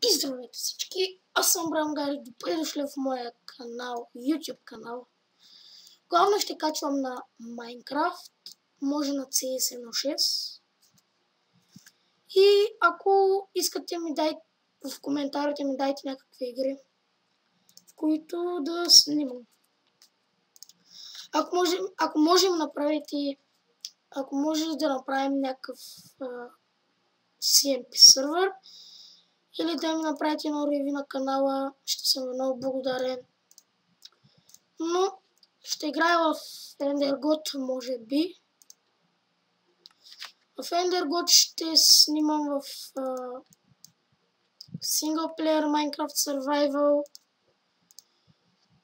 И здравейте всички, аз съм Брам Гари, добре дошли в моя канал, YouTube канал. Главно ще качвам на Minecraft, може на CS 1.6. И ако искате в коментарите ми дайте някакви игри, в които да снимам. Ако може да направим някакъв CMP сервер, или да ми направите едно ревю на канала, ще съм много благодарен. Но ще играя в EnderGod, може би. В EnderGod ще снимам в синглплеер Minecraft Survival.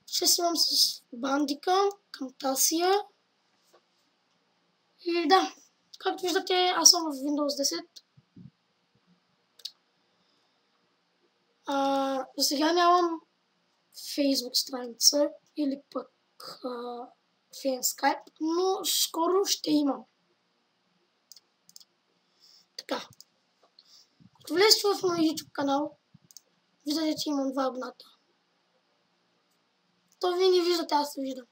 Ще снимам с Bandicam, Camtasia. И да, както виждате, аз съм в Windows 10. За сега нямам Facebook страница или пък Skype, но скоро ще имам. Така. Като влезете в моя YouTube канал, виждате, че имам 2 абоната. То вие не виждате, аз се виждам.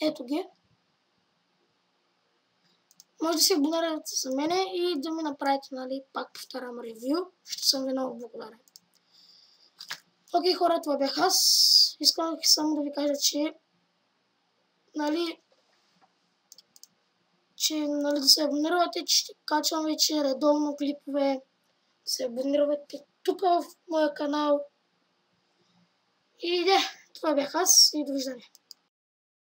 Ето ги. Може да се абонирате за мене и да ми направите, пак повторям ревю. Ще съм ви много благодарен. Окей, хора, това бях аз. Искам само да ви кажа, че да се абонирате, че ще качвам вече редовно клипове. Да се абонирате тук в моя канал. И да, това бях аз и довиждане.